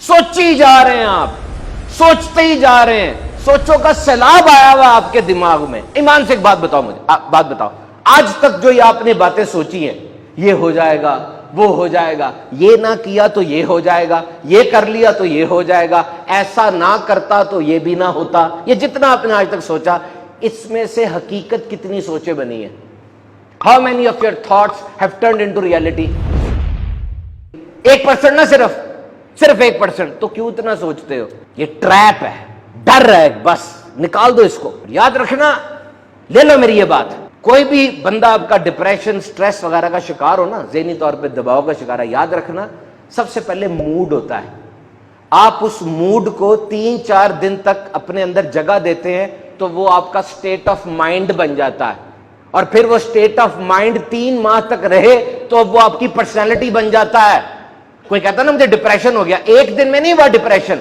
سوچی جا رہے ہیں آپ، سوچتے ہی جا رہے ہیں، سوچوں کا سیلاب آیا ہوا آپ کے دماغ میں. ایمان سے ایک بات بتاؤ مجھے، بات بتاؤ، آج تک جو یہ آپ نے باتیں سوچی ہیں، یہ ہو جائے گا، وہ ہو جائے گا، یہ نہ کیا تو یہ ہو جائے گا، یہ کر لیا تو یہ ہو جائے گا، ایسا نہ کرتا تو یہ بھی نہ ہوتا، یہ جتنا آپ نے آج تک سوچا، اس میں سے حقیقت کتنی سوچیں بنی ہیں؟ How many of your thoughts have turned into reality? 1% نہ صرف 1%. تو کیوں اتنا سوچتے ہو؟ یہ ٹریپ ہے، ڈر ہے، بس نکال دو اس کو. یاد رکھنا، لے لو میری یہ بات، کوئی بھی بندہ آپ کا ڈپریشن، سٹریس وغیرہ کا شکار ہو نا، ذہنی طور پہ دباؤ کا شکار ہے، یاد رکھنا سب سے پہلے موڈ ہوتا ہے. آپ اس موڈ کو 3-4 دن تک اپنے اندر جگہ دیتے ہیں تو وہ آپ کا سٹیٹ آف مائنڈ بن جاتا ہے، اور پھر وہ سٹیٹ آف مائنڈ 3 ماہ تک رہے تو وہ آپ کی پرسنالٹی بن جاتا ہے. کوئی کہتا نا مجھے ڈپریشن ہو گیا، ایک دن میں نہیں ہوا ڈپریشن،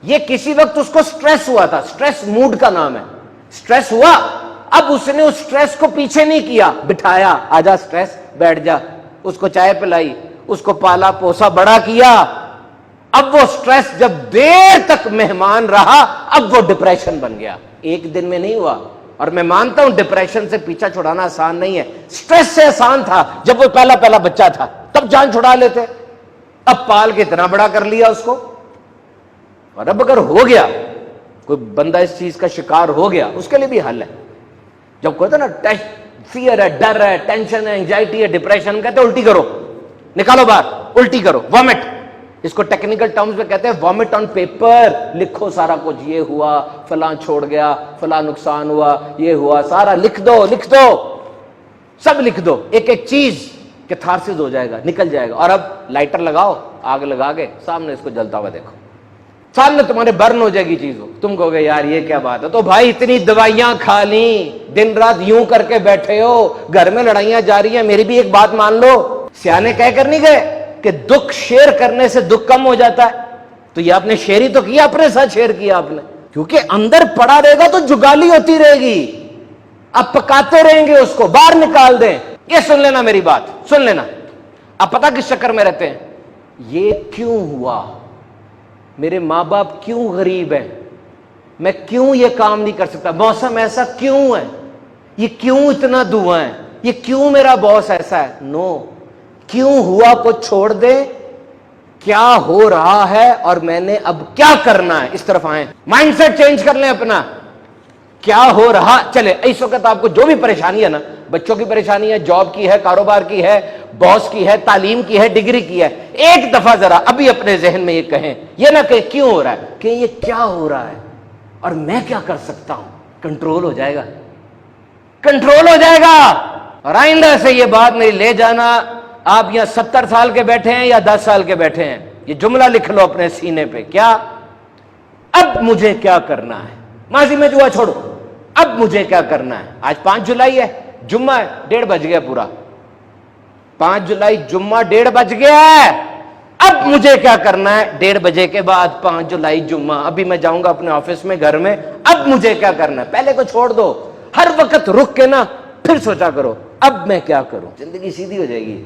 یہ کسی وقت اس کو سٹریس ہوا تھا، سٹریس موڈ کا نام ہے. سٹریس ہوا، اب اس نے اس سٹریس کو پیچھے نہیں کیا، بٹھایا، آجا سٹریس بیٹھ جا، اس کو چائے پلائی، اس کو پالا پوسا بڑا کیا. اب وہ سٹریس جب دیر تک مہمان رہا، اب وہ ڈپریشن بن گیا. ایک دن میں نہیں ہوا. اور میں مانتا ہوں ڈپریشن سے پیچھا چھڑانا آسان نہیں ہے، سٹریس سے آسان تھا جب وہ پہلا بچہ تھا، تب جان چھڑا لیتے، اب پال کے اتنا بڑا کر لیا اس کو. اور اب اگر ہو گیا، کوئی بندہ اس چیز کا شکار ہو گیا، اس کے لیے بھی حل ہے. جب کوئی نا فیئر ہے، ڈر ہے، ٹینشن ہے، انگزائٹی ہے، ڈپریشن، کہتے ہیں الٹی کرو، نکالو باہر، الٹی کرو، وامٹ. اس کو ٹیکنیکل ٹرمز میں کہتے ہیں وامٹ آن پیپر. لکھو سارا کچھ، یہ ہوا، فلاں چھوڑ گیا، فلاں نقصان ہوا، یہ ہوا، سارا لکھ دو، سب لکھ دو، ایک ایک چیز، کیتھارسس ہو جائے گا، نکل جائے گا. اور اب لائٹر لگاؤ، آگ لگا کے سامنے اس کو جلتا ہوا دیکھو، سامنے تمہارے برن ہو جائے گی چیز. ہو تم کہو گے یار یہ کیا بات ہے. تو بھائی اتنی دوائیاں کھا لیں، دن رات یوں کر کے بیٹھے ہو، گھر میں لڑائیاں جاری ہیں، میری بھی ایک بات مان لو، سیانے کہہ کر نہیں گئے کہ دکھ شیئر کرنے سے دکھ کم ہو جاتا ہے. تو یہ آپ نے شیئر ہی تو کیا، اپنے ساتھ شیئر کیا آپ نے، کیونکہ اندر پڑا رہے گا تو جگالی ہوتی رہے گی، اب پکاتے رہیں گے اس کو، باہر نکال دیں. یہ سن لینا میری بات، سن لینا. اب پتہ کس چکر میں رہتے ہیں؟ یہ کیوں ہوا، میرے ماں باپ کیوں غریب ہیں، میں کیوں یہ کام نہیں کر سکتا، موسم ایسا کیوں ہے، یہ کیوں اتنا دھواں ہے، یہ کیوں میرا باس ایسا ہے. نو، کیوں ہوا کو چھوڑ دیں، کیا ہو رہا ہے اور میں نے اب کیا کرنا ہے، اس طرف آئیں. مائنڈ سیٹ چینج کر لیں اپنا. کیا ہو رہا، چلے اس وقت آپ کو جو بھی پریشانی ہے نا، بچوں کی پریشانی ہے، جاب کی ہے، کاروبار کی ہے، باس کی ہے، تعلیم کی ہے، ڈگری کی ہے، ایک دفعہ ذرا ابھی اپنے ذہن میں یہ کہیں، یہ نہ کہ کیوں ہو رہا ہے، کہ یہ کیا ہو رہا ہے اور میں کیا کر سکتا ہوں. کنٹرول ہو جائے گا، کنٹرول ہو جائے گا. اور آئندہ سے یہ بات نہیں لے جانا، آپ یہاں 70 سال کے بیٹھے ہیں یا 10 سال کے بیٹھے ہیں، یہ جملہ لکھ لو اپنے سینے پہ، کیا اب مجھے کیا کرنا ہے. ماضی میں جو ہوا چھوڑو، اب مجھے کیا کرنا ہے. آج 5 جولائی ہے، جمعہ ہے، 1:30 بج گیا پورا. 5 جولائی جمعہ، 1:30 بج گیا ہے. اب مجھے کیا کرنا ہے 1:30 بجے کے بعد، 5 جولائی جمعہ، ابھی میں جاؤں گا اپنے آفس میں، گھر میں، اب مجھے کیا کرنا ہے. پہلے کو چھوڑ دو، ہر وقت رک کے نا پھر سوچا کرو اب میں کیا کروں، زندگی سیدھی ہو جائے گی.